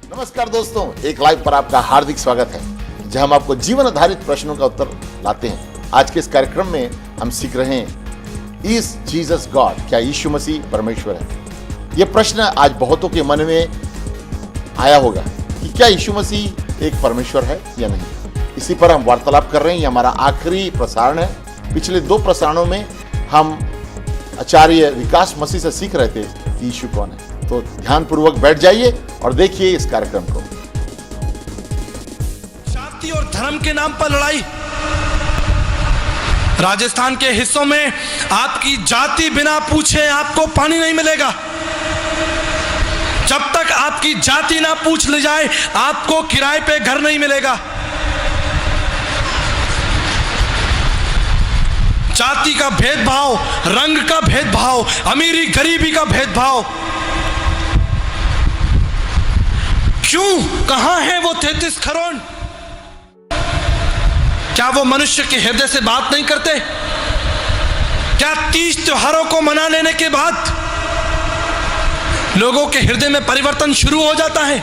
नमस्कार दोस्तों, एक लाइव पर आपका हार्दिक स्वागत है, जहां हम आपको जीवन आधारित प्रश्नों का उत्तर लाते हैं। आज के इस कार्यक्रम में हम सीख रहे हैं, इज जीसस गॉड? क्या यीशु मसीह परमेश्वर है? यह प्रश्न आज बहुतों के मन में आया होगा कि क्या यीशु मसीह एक परमेश्वर है या नहीं। इसी पर हम वार्तालाप कर रहे हैं। ये हमारा आखिरी प्रसारण है। पिछले 2 प्रसारणों में हम आचार्य विकास मसीह से सीख रहे थे कि यीशु कौन है। तो ध्यानपूर्वक बैठ जाइए और देखिए इस कार्यक्रम को। जाति और धर्म के नाम पर लड़ाई। राजस्थान के हिस्सों में आपकी जाति बिना पूछे आपको पानी नहीं मिलेगा। जब तक आपकी जाति ना पूछ ली जाए आपको किराए पे घर नहीं मिलेगा। जाति का भेदभाव, रंग का भेदभाव, अमीरी गरीबी का भेदभाव, क्यों? कहां है वो 33 करोड़? क्या वो मनुष्य के हृदय से बात नहीं करते? क्या 30 त्योहारों को मना लेने के बाद लोगों के हृदय में परिवर्तन शुरू हो जाता है?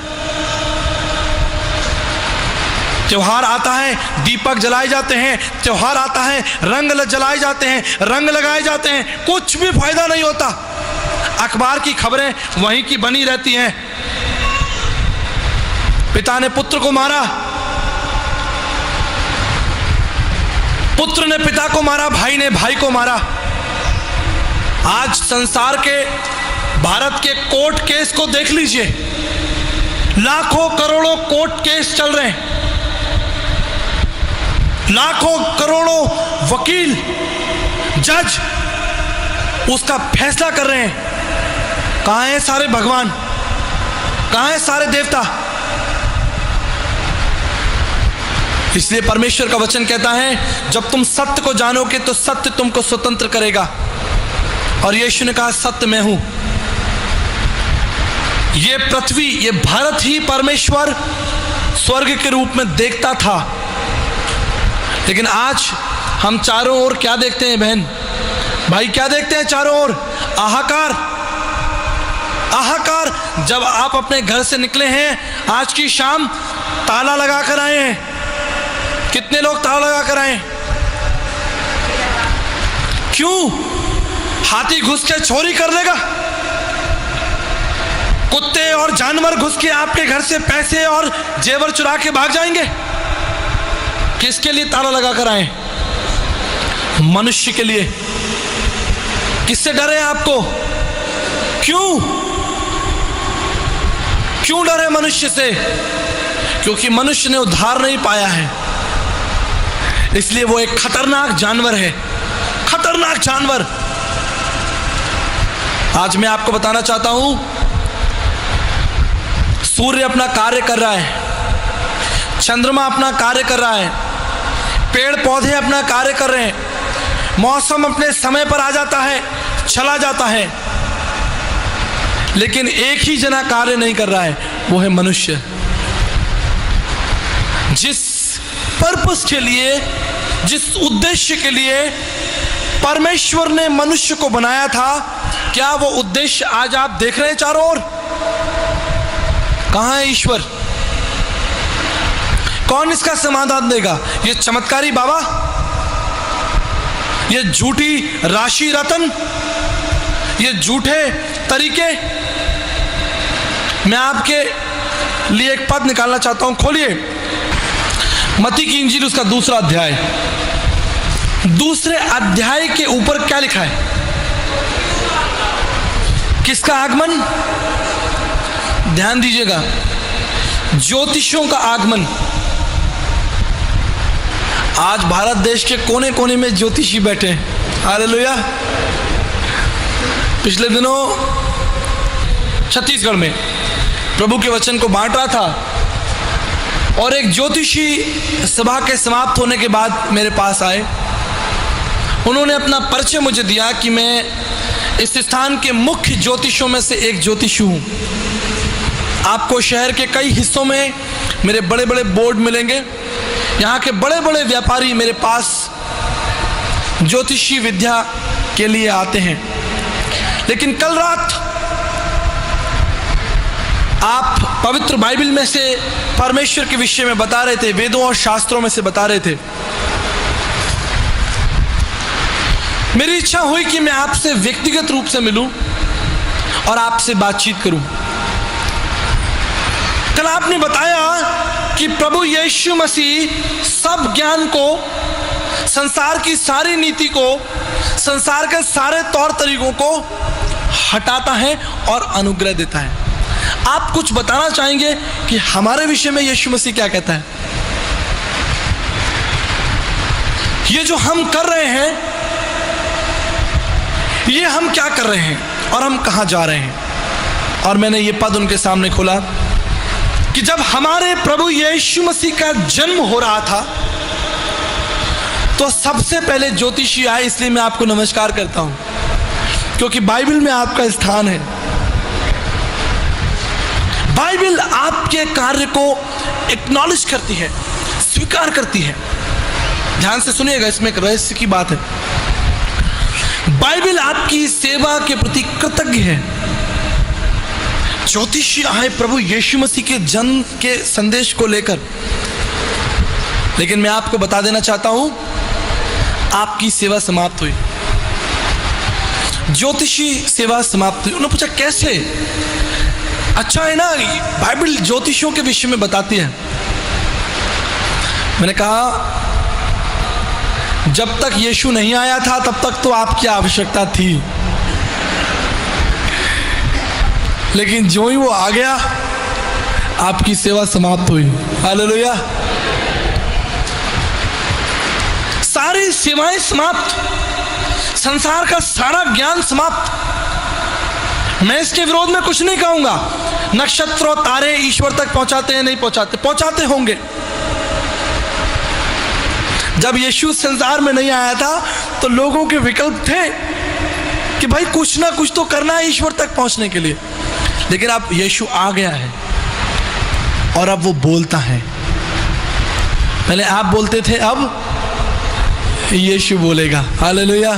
त्योहार आता है, दीपक जलाए जाते हैं, त्योहार आता है, रंग जलाए जाते हैं, रंग लगाए जाते हैं, कुछ भी फायदा नहीं होता। अखबार की खबरें वहीं की बनी रहती हैं। पिता ने पुत्र को मारा, पुत्र ने पिता को मारा, भाई ने भाई को मारा। आज संसार के, भारत के कोर्ट केस को देख लीजिए। लाखों करोड़ों कोर्ट केस चल रहे हैं। लाखों करोड़ों वकील, जज उसका फैसला कर रहे हैं। कहां हैं सारे भगवान? कहां हैं सारे देवता? इसलिए परमेश्वर का वचन कहता है, जब तुम सत्य को जानोगे तो सत्य तुमको स्वतंत्र करेगा। और यीशु ने कहा, सत्य मैं हूं। ये पृथ्वी, ये भारत ही परमेश्वर स्वर्ग के रूप में देखता था। लेकिन आज हम चारों ओर क्या देखते हैं बहन भाई? क्या देखते हैं चारों ओर? हाहाकार, हाहाकार। जब आप अपने घर से निकले हैं आज की शाम, ताला लगा कर आए हैं। कितने लोग ताला लगा कर आए? क्यों? हाथी घुस के चोरी कर लेगा? कुत्ते और जानवर घुस के आपके घर से पैसे और जेवर चुरा के भाग जाएंगे? किसके लिए ताला लगा कर आए? मनुष्य के लिए। किससे डरे आपको? क्यों? क्यों डरे मनुष्य से? क्योंकि मनुष्य ने उद्धार नहीं पाया है, इसलिए वो एक खतरनाक जानवर है। खतरनाक जानवर। आज मैं आपको बताना चाहता हूं, सूर्य अपना कार्य कर रहा है, चंद्रमा अपना कार्य कर रहा है, पेड़ पौधे अपना कार्य कर रहे हैं, मौसम अपने समय पर आ जाता है, चला जाता है। लेकिन एक ही जना कार्य नहीं कर रहा है, वो है मनुष्य। जिस पर्पस के लिए, जिस उद्देश्य के लिए परमेश्वर ने मनुष्य को बनाया था, क्या वो उद्देश्य आज आप देख रहे हैं चारों ओर? कहां है ईश्वर? कौन इसका समाधान देगा? ये चमत्कारी बाबा? ये झूठी राशि रतन? ये झूठे तरीके? मैं आपके लिए एक पद निकालना चाहता हूं। खोलिए मत्ती की इंजील, उसका 2 अध्याय। 2 अध्याय के ऊपर क्या लिखा है? किसका आगमन? ध्यान दीजिएगा, ज्योतिषियों का आगमन। आज भारत देश के कोने कोने में ज्योतिषी बैठे हैं। हालेलुया। पिछले दिनों छत्तीसगढ़ में प्रभु के वचन को बांट रहा था, और एक ज्योतिषी सभा के समाप्त होने के बाद मेरे पास आए। उन्होंने अपना परिचय मुझे दिया कि मैं इस स्थान के मुख्य ज्योतिषों में से एक ज्योतिषी हूँ। आपको शहर के कई हिस्सों में मेरे बड़े बड़े बोर्ड मिलेंगे। यहाँ के बड़े बड़े व्यापारी मेरे पास ज्योतिषी विद्या के लिए आते हैं। लेकिन कल रात आप पवित्र बाइबल में से परमेश्वर के विषय में बता रहे थे, वेदों और शास्त्रों में से बता रहे थे। मेरी इच्छा हुई कि मैं आपसे व्यक्तिगत रूप से मिलूं और आपसे बातचीत करूं। कल आपने बताया कि प्रभु यीशु मसीह सब ज्ञान को, संसार की सारी नीति को, संसार के सारे तौर तरीकों को हटाता है और अनुग्रह देता है। आप कुछ बताना चाहेंगे कि हमारे विषय में यीशु मसीह क्या कहता है? ये जो हम कर रहे हैं, ये हम क्या कर रहे हैं और हम कहां जा रहे हैं? और मैंने ये पद उनके सामने खोला कि जब हमारे प्रभु यीशु मसीह का जन्म हो रहा था तो सबसे पहले ज्योतिषी आए। इसलिए मैं आपको नमस्कार करता हूं, क्योंकि बाइबल में आपका स्थान है। बाइबल आपके कार्य को एक्नॉलेज करती है, स्वीकार करती है। ध्यान से सुनिएगा, इसमें एक रहस्य की बात है। बाइबल आपकी सेवा के प्रति कृतज्ञ है। ज्योतिषी आए प्रभु यीशु मसीह के जन्म के संदेश को लेकर, लेकिन मैं आपको बता देना चाहता हूं, आपकी सेवा समाप्त हुई। ज्योतिषी सेवा समाप्त हुई। उन्होंने पूछा कैसे? अच्छा है ना, बाइबल ज्योतिषियों के विषय में बताती है। मैंने कहा जब तक यीशु नहीं आया था तब तक तो आपकी आवश्यकता थी, लेकिन जो ही वो आ गया आपकी सेवा समाप्त हुई। हालेलुया। सारी सेवाएं समाप्त, संसार का सारा ज्ञान समाप्त। मैं इसके विरोध में कुछ नहीं कहूंगा। नक्षत्र और तारे ईश्वर तक पहुंचाते हैं? नहीं पहुंचाते, पहुंचाते होंगे। जब यीशु संसार में नहीं आया था तो लोगों के विकल्प थे कि भाई कुछ ना कुछ तो करना है ईश्वर तक पहुंचने के लिए। लेकिन अब यीशु आ गया है और अब वो बोलता है। पहले आप बोलते थे, अब यीशु बोलेगा। हालेलुया।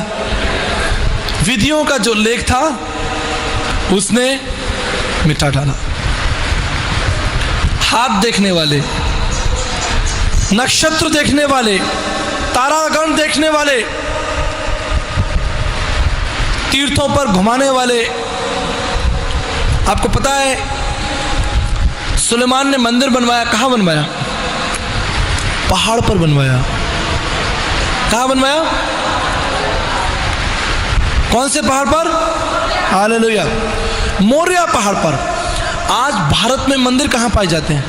विधियों का जो लेख था उसने मिटा डाला। हाथ देखने वाले, नक्षत्र देखने वाले, तारागण देखने वाले, तीर्थों पर घुमाने वाले। आपको पता है सुलेमान ने मंदिर बनवाया। कहां बनवाया? पहाड़ पर बनवाया। कहां बनवाया? कौन से पहाड़ पर? हालेलुया, मोरिया पहाड़ पर। आज भारत में मंदिर कहां पाए जाते हैं?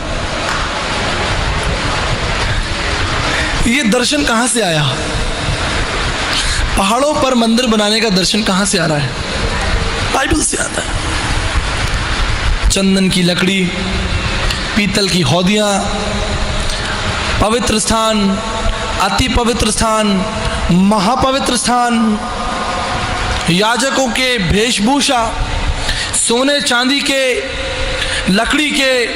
ये दर्शन कहां से आया? पहाड़ों पर मंदिर बनाने का दर्शन कहां से आ रहा है? बाइबल से आता है। चंदन की लकड़ी, पीतल की हौदियां, पवित्र स्थान, अति पवित्र स्थान, महापवित्र स्थान, याजकों के वेशभूषा, सोने चांदी के, लकड़ी के,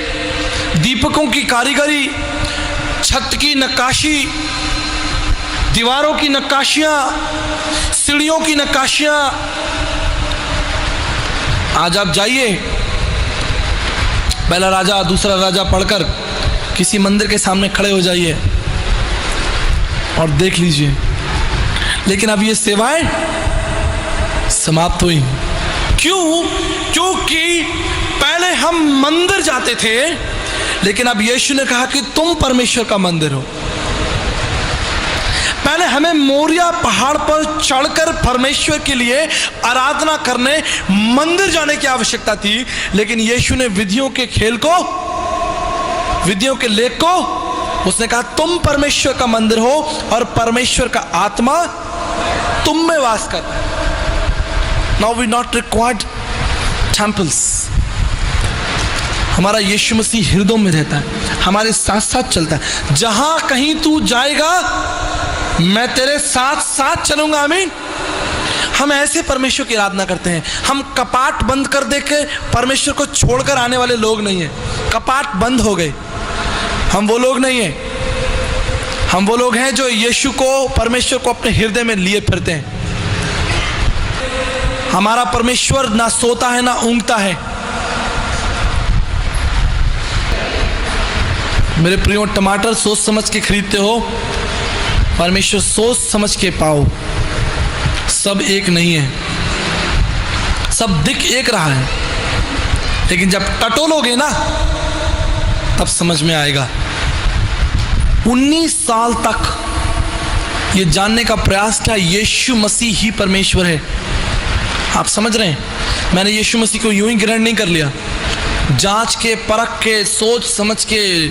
दीपकों की कारीगरी, छत की नक्काशी, दीवारों की नक्काशियां, सीढ़ियों की नक्काशियां। आज आप जाइए, पहला राजा दूसरा राजा पढ़कर किसी मंदिर के सामने खड़े हो जाइए और देख लीजिए। लेकिन अब ये सेवाएं समाप्त हुई। क्यों? क्योंकि पहले हम मंदिर जाते थे, लेकिन अब यीशु ने कहा कि तुम परमेश्वर का मंदिर हो। पहले हमें मोरिया पहाड़ पर चढ़कर परमेश्वर के लिए आराधना करने मंदिर जाने की आवश्यकता थी, लेकिन यीशु ने विधियों के खेल को, विधियों के लेख को, उसने कहा तुम परमेश्वर का मंदिर हो और परमेश्वर का आत्मा तुम में वास करता है। Now we not required temples. हमारा यीशु मसीह हृदय में रहता है, हमारे साथ साथ चलता है। जहां कहीं तू जाएगा मैं तेरे साथ साथ चलूंगा। आमीन। हम ऐसे परमेश्वर की आराधना करते हैं। हम कपाट बंद कर दे के परमेश्वर को छोड़कर आने वाले लोग नहीं हैं। कपाट बंद हो गए, हम वो लोग नहीं हैं। हम वो लोग हैं जो यीशु को, परमेश्वर को अपने हृदय में लिए फिरते हैं। हमारा परमेश्वर ना सोता है ना ऊँघता है। मेरे प्रियो, टमाटर सोच समझ के खरीदते हो, परमेश्वर सोच समझ के पाओ। सब एक नहीं है, सब दिख एक रहा है, लेकिन जब टटोलोगे ना तब समझ में आएगा। 19 साल तक ये जानने का प्रयास किया यीशु मसीह ही परमेश्वर है। आप समझ रहे हैं, मैंने यीशु मसीह को यूं ही ग्रहण नहीं कर लिया, जांच के, परख के, सोच समझ के,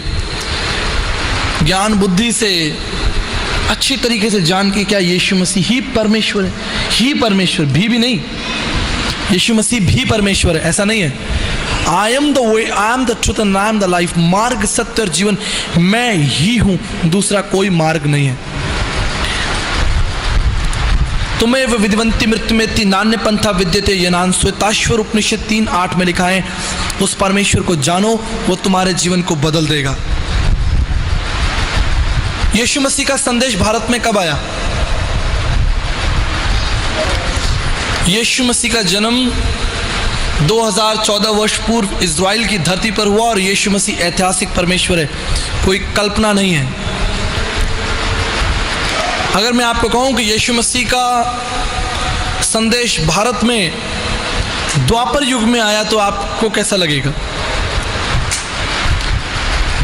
ज्ञान बुद्धि से अच्छी तरीके से जान के क्या यीशु मसीह ही परमेश्वर है। ही परमेश्वर भी नहीं, यीशु मसीह भी परमेश्वर है, ऐसा नहीं है। I am the way, I am the truth and I am the life. मार्ग, सत्य और जीवन मैं ही हूं, दूसरा कोई मार्ग नहीं है। तुम्हें व विधिवंती मृत्युमेति नान्य पंथा विद्यते यनान। श्वेताश्वर उपनिषद 3:8 में लिखा है, उस परमेश्वर को जानो, वो तुम्हारे जीवन को बदल देगा। यीशु मसीह का संदेश भारत में कब आया? यीशु मसीह का जन्म 2014 वर्ष पूर्व इज़राइल की धरती पर हुआ और यीशु मसीह ऐतिहासिक परमेश्वर है, कोई कल्पना नहीं है। अगर मैं आपको कहूं कि यीशु मसीह का संदेश भारत में द्वापर युग में आया तो आपको कैसा लगेगा?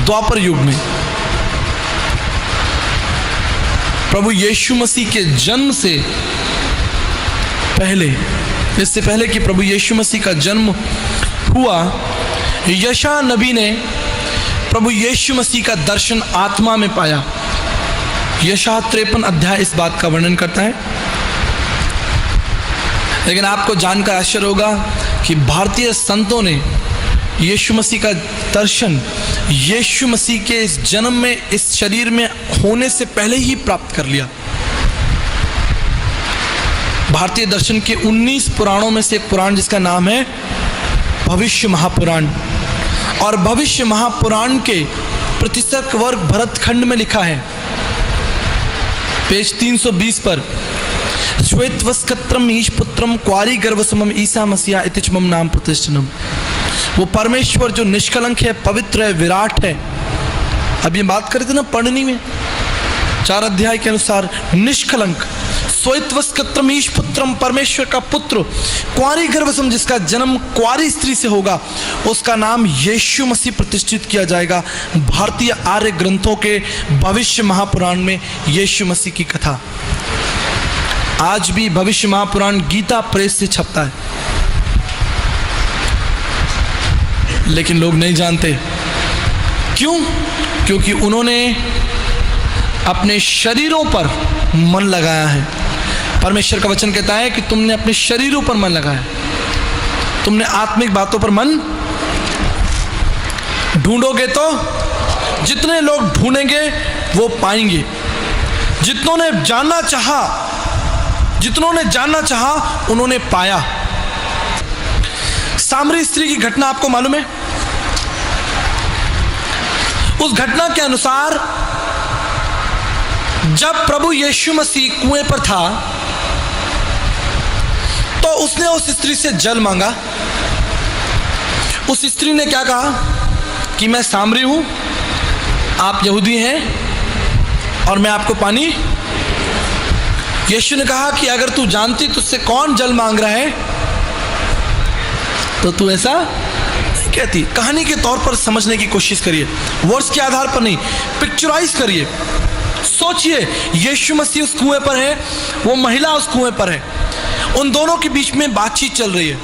द्वापर युग में प्रभु यीशु मसीह के जन्म से पहले, इससे पहले कि प्रभु यीशु मसीह का जन्म हुआ, यशायाह नबी ने प्रभु यीशु मसीह का दर्शन आत्मा में पाया। यशायाह 53 अध्याय इस बात का वर्णन करता है। लेकिन आपको जानकर आश्चर्य होगा कि भारतीय संतों ने यीशु मसीह का दर्शन यीशु मसीह के इस जन्म में, इस शरीर में होने से पहले ही प्राप्त कर लिया। भारतीय दर्शन के 19 पुराणों में से एक पुराण जिसका नाम है भविष्य महापुराण, और भविष्य महापुराण के प्रतिशत वर्ग भरतखंड में लिखा है, पेज 320 पर, श्वेतवस्कत्रम ईश पुत्रम क्वारी गर्भसमम ईसा मसीहा इतिच मम नाम प्रतिष्ठनम। वो परमेश्वर जो निष्कलंक है, पवित्र है, विराट है। अब ये बात करे थे ना पढ़नी में 4 अध्याय के अनुसार, निष्कलंक, श्वेतवस्कत्रम ईश पुत्रम, परमेश्वर का पुत्र, क्वारी गर्भसम, जिसका जन्म क्वारी स्त्री से होगा, उसका नाम यीशु मसीह प्रतिष्ठित किया जाएगा। भारतीय आर्य ग्रंथों के भविष्य महापुराण में यीशु मसीह की कथा। आज भी भविष्य महापुराण गीता प्रेस से छपता है, लेकिन लोग नहीं जानते। क्यों? क्योंकि उन्होंने अपने शरीरों पर मन लगाया है। परमेश्वर का वचन कहता है कि तुमने अपने शरीरों पर मन लगाया, तुमने आत्मिक बातों पर मन ढूंढोगे तो जितने लोग ढूंढेंगे वो पाएंगे। जितनों ने जानना चाहा उन्होंने पाया। सामरी स्त्री की घटना आपको मालूम है? उस घटना के अनुसार जब प्रभु यीशु मसीह कुएं पर था तो उसने उस स्त्री से जल मांगा। उस स्त्री ने क्या कहा कि मैं सामरी हूं, आप यहूदी हैं और मैं आपको पानी। यीशु ने कहा कि अगर तू जानती तुझसे कौन जल मांग रहा है तो तू ऐसा नहीं कहती। कहानी के तौर पर समझने की कोशिश करिए, वर्ड्स के आधार पर नहीं, पिक्चराइज करिए, सोचिए। यीशु मसीह उस कुएं पर है, वो महिला उस कुएं पर है, उन दोनों के बीच में बातचीत चल रही है।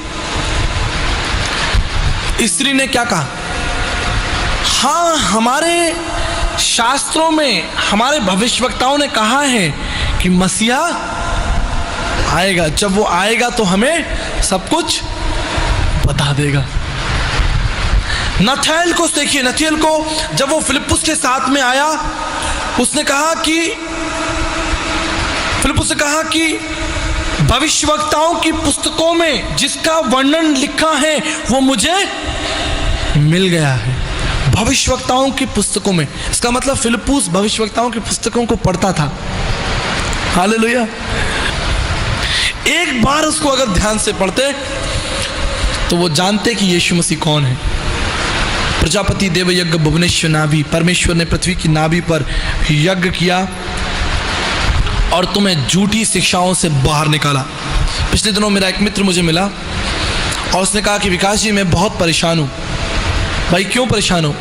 स्त्री ने क्या कहा? हाँ, हमारे शास्त्रों में, हमारे भविष्यवक्ताओं ने कहा है कि मसीहा आएगा, जब वो आएगा तो हमें सब कुछ बता देगा। नथाएल को देखिए, नथाएल को जब वो फिलिप्पुस के साथ में आया, उसने कहा कि, फिलिप्पुस ने कहा कि भविष्यवक्ताओं की पुस्तकों में जिसका वर्णन लिखा है वो मुझे मिल गया है। भविष्यवक्ताओं की पुस्तकों में, इसका मतलब फिलिप्पुस भविष्यवक्ताओं की पुस्तकों को पढ़ता था। हालेलुया। एक बार उसको अगर ध्यान से पढ़ते तो वो जानते कि यीशु मसीह कौन है। प्रजापति देवयज्ञ भुवनेश्वर नाभि, परमेश्वर ने पृथ्वी की नाभि पर यज्ञ किया और तुम्हें झूठी शिक्षाओं से बाहर निकाला। पिछले दिनों मेरा एक मित्र मुझे मिला और उसने कहा कि विकास जी मैं बहुत परेशान हूँ। भाई क्यों परेशान हो?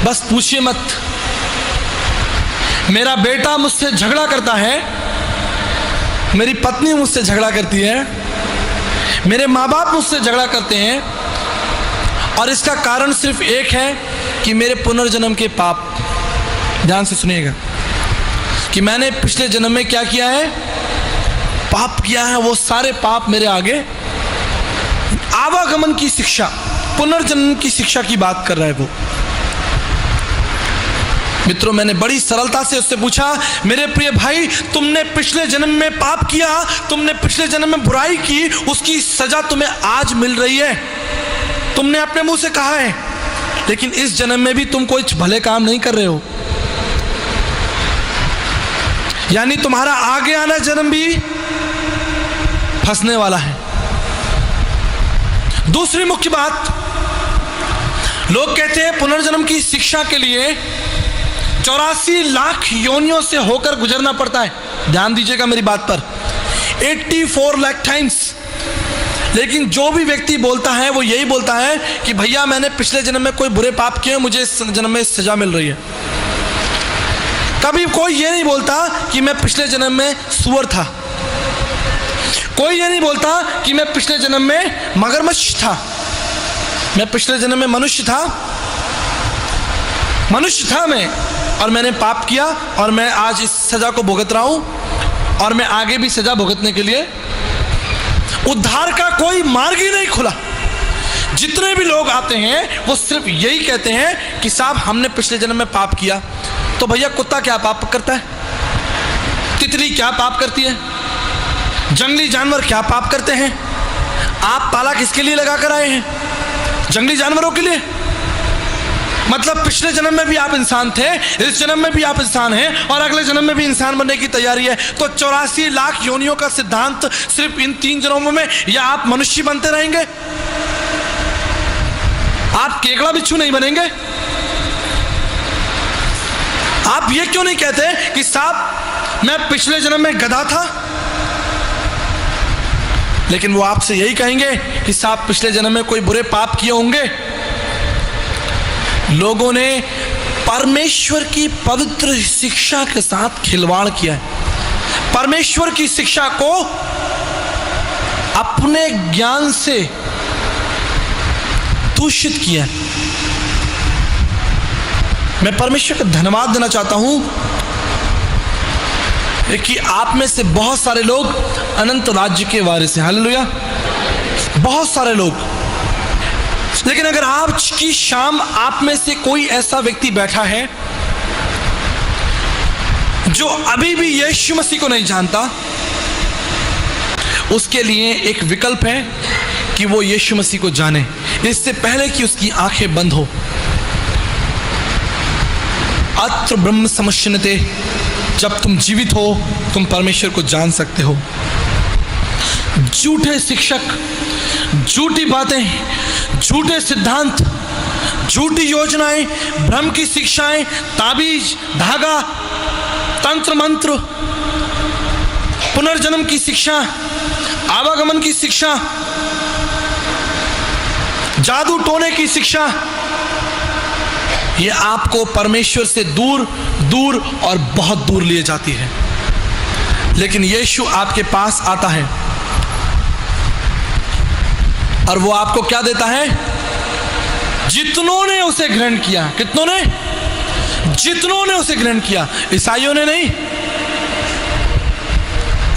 बस पूछिए मत। मेरा बेटा मुझसे झगड़ा करता है, मेरी पत्नी मुझसे झगड़ा करती है, मेरे माँ बाप मुझसे झगड़ा करते हैं और इसका कारण सिर्फ एक है कि मेरे पुनर्जन्म के पाप। ध्यान से सुनिएगा कि मैंने पिछले जन्म में क्या किया है, पाप किया है। वो सारे पाप मेरे आगे आवागमन की शिक्षा, पुनर्जन्म की शिक्षा की बात कर रहा है वो। मित्रों, मैंने बड़ी सरलता से उससे पूछा, मेरे प्रिय भाई तुमने पिछले जन्म में पाप किया, तुमने पिछले जन्म में बुराई की, उसकी सजा तुम्हें आज मिल रही है। तुमने अपने मुंह से कहा है, लेकिन इस जन्म में भी तुम कोई भले काम नहीं कर रहे हो, यानी तुम्हारा आगे आना जन्म भी फंसने वाला है। दूसरी मुख्य बात, लोग कहते हैं पुनर्जन्म की शिक्षा के लिए 84 लाख योनियों से होकर गुजरना पड़ता है। ध्यान दीजिएगा मेरी बात पर, 84 लाख टाइम्स। लेकिन जो भी व्यक्ति बोलता है वो यही बोलता है कि भैया मैंने पिछले जन्म में कोई बुरे पाप किए, मुझे इस जन्म में सजा मिल रही है। कभी कोई ये नहीं बोलता कि मैं पिछले जन्म में सुअर था, कोई ये नहीं बोलता कि मैं पिछले जन्म में मगरमच्छ था, मैं पिछले जन्म में मनुष्य था मैं, और मैंने पाप किया और मैं आज इस सजा को भुगत रहा हूं और मैं आगे भी सजा भुगतने के लिए, उद्धार का कोई मार्ग ही नहीं खुला। जितने भी लोग आते हैं वो सिर्फ यही कहते हैं कि साहब हमने पिछले जन्म में पाप किया। तो भैया कुत्ता क्या पाप करता है? तितली क्या पाप करती है? जंगली जानवर क्या पाप करते हैं? आप ताला किसके लिए लगा कर आए हैं? जंगली जानवरों के लिए। मतलब पिछले जन्म में भी आप इंसान थे, इस जन्म में भी आप इंसान हैं और अगले जन्म में भी इंसान बनने की तैयारी है। तो 84 लाख योनियों का सिद्धांत सिर्फ इन 3 जन्मों में, या आप मनुष्य बनते रहेंगे, आप केकड़ा बिच्छू नहीं बनेंगे। आप ये क्यों नहीं कहते कि साहब मैं पिछले जन्म में गधा था, लेकिन वो आपसे यही कहेंगे कि साहब पिछले जन्म में कोई बुरे पाप किए होंगे। लोगों ने परमेश्वर की पवित्र शिक्षा के साथ खिलवाड़ किया है। परमेश्वर की शिक्षा को अपने ज्ञान से दूषित किया है। मैं परमेश्वर का धन्यवाद देना चाहता हूं कि आप में से बहुत सारे लोग अनंत राज्य के वारिस हैं। हालेलुया, बहुत सारे लोग। लेकिन अगर आज की शाम आप में से कोई ऐसा व्यक्ति बैठा है जो अभी भी यीशु मसीह को नहीं जानता, उसके लिए एक विकल्प है कि वो यीशु मसीह को जाने, इससे पहले कि उसकी आंखें बंद हो। अत्र ब्रह्म समुच्चयते, जब तुम जीवित हो तुम परमेश्वर को जान सकते हो। झूठे शिक्षक, झूठी बातें, झूठे सिद्धांत, झूठी योजनाएं, भ्रम की शिक्षाएं, ताबीज, धागा, तंत्र मंत्र, पुनर्जन्म की शिक्षा, आवागमन की शिक्षा, जादू टोने की शिक्षा, ये आपको परमेश्वर से दूर दूर और बहुत दूर लिए जाती है। लेकिन यीशु आपके पास आता है और वो आपको क्या देता है? जितनों ने उसे ग्रहण किया। कितनों ने? जितनों ने उसे ग्रहण किया। ईसाइयों ने नहीं,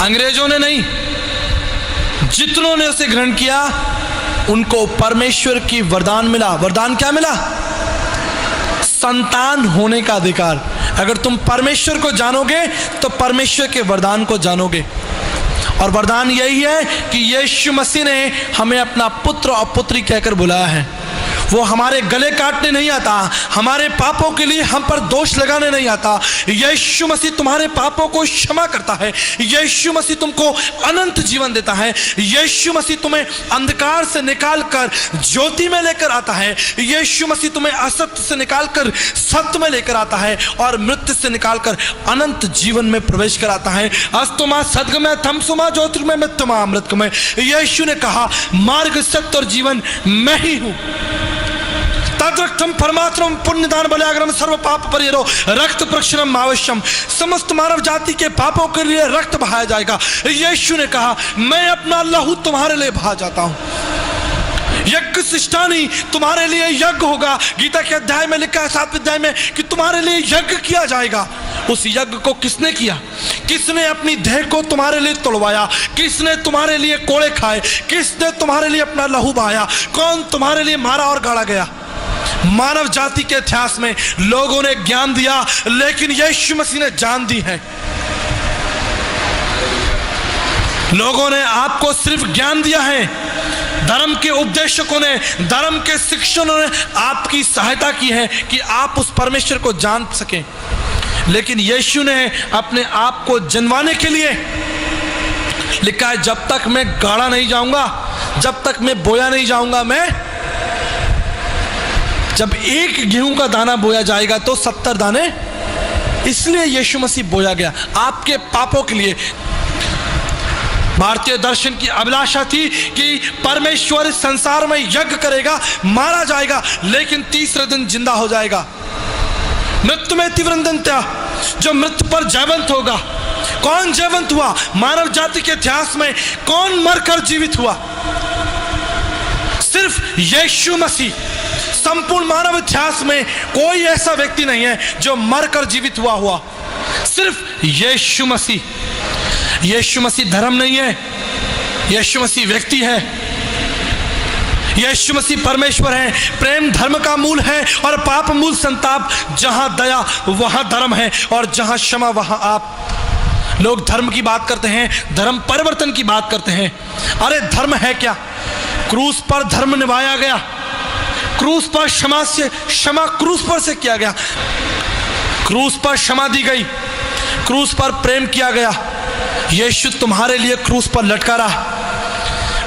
अंग्रेजों ने नहीं, जितनों ने उसे ग्रहण किया उनको परमेश्वर की वरदान मिला। वरदान क्या मिला? संतान होने का अधिकार। अगर तुम परमेश्वर को जानोगे तो परमेश्वर के वरदान को जानोगे, और वरदान यही है कि यीशु मसीह ने हमें अपना पुत्र और पुत्री कहकर बुलाया है। वो हमारे गले काटने नहीं आता, हमारे पापों के लिए हम पर दोष लगाने नहीं आता। यीशु मसीह तुम्हारे पापों को क्षमा करता है। यीशु मसीह तुमको अनंत जीवन देता है। यीशु मसीह तुम्हें अंधकार से निकालकर ज्योति में लेकर आता है। यीशु मसीह तुम्हें असत्य से निकालकर सत्य में लेकर आता है और मृत्यु से निकालकर अनंत जीवन में प्रवेश कराता है। अस्तुमा सद्गमय थमसुमा ज्योतिर्मय मिथ्यमा अमृतमय। यीशु ने कहा, मार्ग सत्य और जीवन मैं ही हूं। तद्रक्तम परमात्म पुण्यदान बलियाग्रम सर्व पाप परिहरो रक्त प्रक्षालनम आवश्यम। समस्त मानव जाति के पापों के लिए रक्त बहाया जाएगा। यीशु ने कहा, मैं अपना लहू तुम्हारे लिए बहा जाता हूं। यज्ञ सिष्टानी तुम्हारे लिए यज्ञ होगा। गीता के अध्याय में लिखा है 7वें अध्याय में कि तुम्हारे लिए यज्ञ किया जाएगा। उस यज्ञ को किसने किया? किसने अपनी देह को तुम्हारे लिए तोड़वाया? किसने तुम्हारे लिए कोड़े खाए? किसने तुम्हारे लिए अपना लहू बहाया? कौन तुम्हारे लिए मारा और गाड़ा गया? मानव जाति के इतिहास में लोगों ने ज्ञान दिया, लेकिन यीशु मसीह ने जान दी है। लोगों ने आपको सिर्फ ज्ञान दिया है। धर्म के उपदेशकों ने, धर्म के शिक्षकों ने आपकी सहायता की है कि आप उस परमेश्वर को जान सकें, लेकिन यीशु ने अपने आप को जनवाने के लिए लिखा है, जब तक मैं गाड़ा नहीं जाऊंगा, जब तक मैं बोया नहीं जाऊंगा, मैं जब एक गेहूं का दाना बोया जाएगा तो 70 दाने, इसलिए यीशु मसीह बोया गया आपके पापों के लिए। भारतीय दर्शन की अभिलाषा थी कि परमेश्वर इस संसार में यज्ञ करेगा, मारा जाएगा, लेकिन तीसरे दिन जिंदा हो जाएगा। मृत्यु में तीव्रंदंत्या, जो मृत्यु पर जयवंत होगा। कौन जयवंत हुआ? मानव जाति के इतिहास में कौन मरकर जीवित हुआ? सिर्फ यीशु मसीह। संपूर्ण मानव इतिहास में कोई ऐसा व्यक्ति नहीं है जो मरकर जीवित हुआ। सिर्फ यीशु मसीह। यीशु मसीह धर्म नहीं है, यीशु मसीह व्यक्ति है। यीशु मसीह परमेश्वर है। प्रेम धर्म का मूल है और पाप मूल संताप। जहां दया वहां धर्म है और जहां क्षमा वहां आप। लोग धर्म की बात करते हैं, धर्म परिवर्तन की बात करते हैं। अरे धर्म है क्या? क्रूस पर धर्म निभाया गया, क्रूस पर क्षमा क्रूस पर से किया गया। क्रूस पर क्षमा दी गई, क्रूस पर प्रेम किया गया। यीशु तुम्हारे लिए क्रूस पर लटका रहा।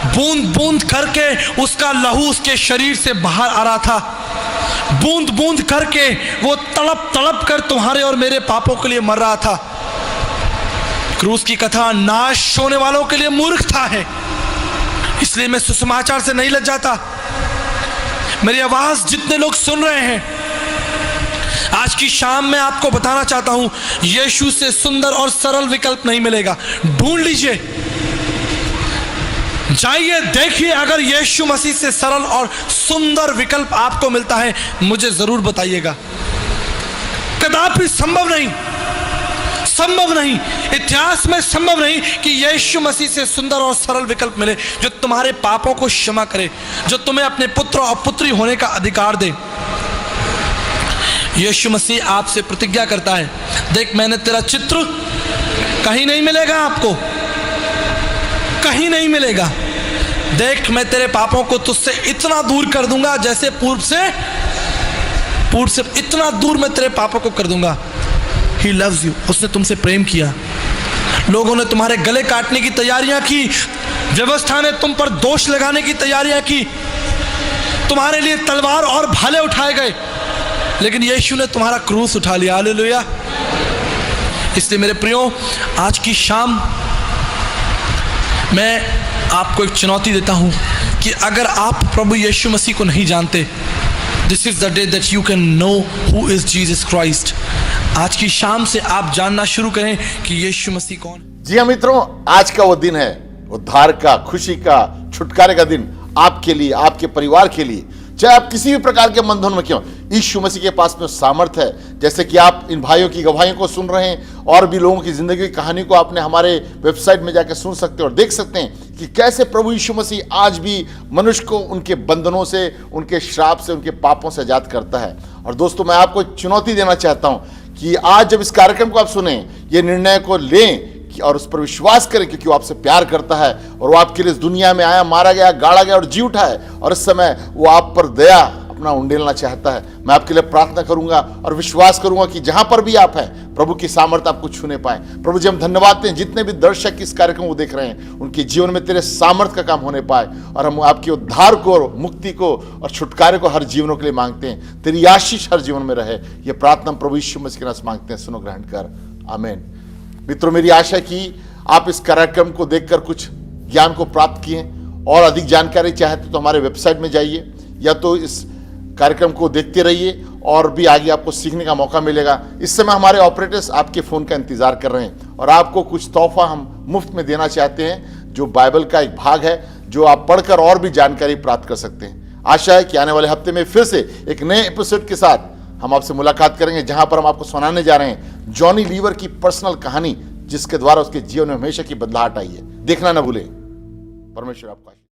बूंद बूंद करके उसका लहू उसके शरीर से बाहर आ रहा था। बूंद बूंद करके वो तड़प तड़प कर तुम्हारे और मेरे पापों के लिए मर रहा था। क्रूस की कथा नाश होने वालों के लिए मूर्खता है, इसलिए मैं सुसमाचार से नहीं लजाता। मेरी आवाज जितने लोग सुन रहे हैं, आज की शाम में आपको बताना चाहता हूं, यीशु से सुंदर और सरल विकल्प नहीं मिलेगा। ढूंढ लीजिए, जाइए, देखिए। अगर यीशु मसीह से सरल और सुंदर विकल्प आपको मिलता है, मुझे जरूर बताइएगा। कदापि संभव नहीं, संभव नहीं, इतिहास में संभव नहीं कि यीशु मसीह से सुंदर और सरल विकल्प मिले जो तुम्हारे पापों को क्षमा करे, जो तुम्हें अपने पुत्र और पुत्री होने का अधिकार दे। यीशु मसीह आपसे प्रतिज्ञा करता है, देख मैंने तेरा चित्र, कहीं नहीं मिलेगा आपको, कहीं नहीं मिलेगा। देख मैं तेरे पापों को तुझसे इतना दूर कर दूंगा जैसे पूर्व से इतना दूर मैं तेरे पापों को कर दूंगा। He loves you, उसने तुमसे प्रेम किया। लोगों ने तुम्हारे गले काटने की तैयारियां की, व्यवस्था ने तुम पर दोष लगाने की तैयारियां की, तुम्हारे लिए तलवार और भाले उठाए गए, लेकिन यीशु ने तुम्हारा क्रूस उठा लिया। हालेलुया। इसलिए मेरे प्रियो, आज की शाम मैं आपको एक चुनौती देता हूं कि अगर आप प्रभु यीशु मसीह को नहीं जानते, this is the day that you can know who is Jesus Christ. आज की शाम से आप जानना शुरू करें कि यीशु मसीह कौन है। जी हाँ मित्रों, आज का वो दिन है, उद्धार का, खुशी का, छुटकारे का दिन आपके लिए, आपके परिवार के लिए। चाहे आप किसी भी प्रकार के बंधन में क्यों, यीशु मसीह के पास में सामर्थ है। जैसे कि आप इन भाइयों की गवाहियों को सुन रहे हैं, और भी लोगों की जिंदगी की कहानी को आपने हमारे वेबसाइट में जाकर सुन सकते हैं और देख सकते हैं कि कैसे प्रभु यीशु मसीह आज भी मनुष्य को उनके बंधनों से, उनके श्राप से, उनके पापों से आजाद करता है। और दोस्तों, मैं आपको चुनौती देना चाहता हूं कि आज जब इस कार्यक्रम को आप सुने, ये निर्णय को लें और उस पर विश्वास करें, क्योंकि वो आपसे प्यार करता है और वो आपके लिए इस दुनिया में आया, मारा गया, गाड़ा गया और जी उठा है, और इस समय वो आप पर दया, अपना उंडेलना चाहता है। मैं आपके लिए प्रार्थना करूंगा और विश्वास करूंगा कि जहां पर भी आप हैं, प्रभु की सामर्थ्य आपको छूने पाए। प्रभु जी, हम धन्यवाद दें जितने भी दर्शक इस कार्यक्रम को देख रहे हैं, उनके जीवन में तेरे सामर्थ्य का काम होने पाए, और हम आपके उद्धार को, मुक्ति को और छुटकारे को हर जीवनों के लिए मांगते हैं। तेरी आशीष हर जीवन में रहे, ये प्रार्थना प्रभु यीशु मसीह के नाम से मांगते हैं। सुनो, ग्रहण कर, आमीन। मित्रों, मेरी आशा है कि आप इस कार्यक्रम को देखकर कुछ ज्ञान को प्राप्त किए, और अधिक जानकारी चाहते तो हमारे वेबसाइट में जाइए, या तो इस कार्यक्रम को देखते रहिए और भी आगे आपको सीखने का मौका मिलेगा। इस समय हमारे ऑपरेटर्स आपके फ़ोन का इंतज़ार कर रहे हैं, और आपको कुछ तोहफा हम मुफ्त में देना चाहते हैं, जो बाइबल का एक भाग है, जो आप पढ़कर और भी जानकारी प्राप्त कर सकते हैं। आशा है कि आने वाले हफ्ते में फिर से एक नए एपिसोड के साथ हम आपसे मुलाकात करेंगे, जहां पर हम आपको सुनाने जा रहे हैं जॉनी लीवर की पर्सनल कहानी, जिसके द्वारा उसके जीवन में हमेशा की बदलाहट आई है। देखना न भूलें। परमेश्वर आपका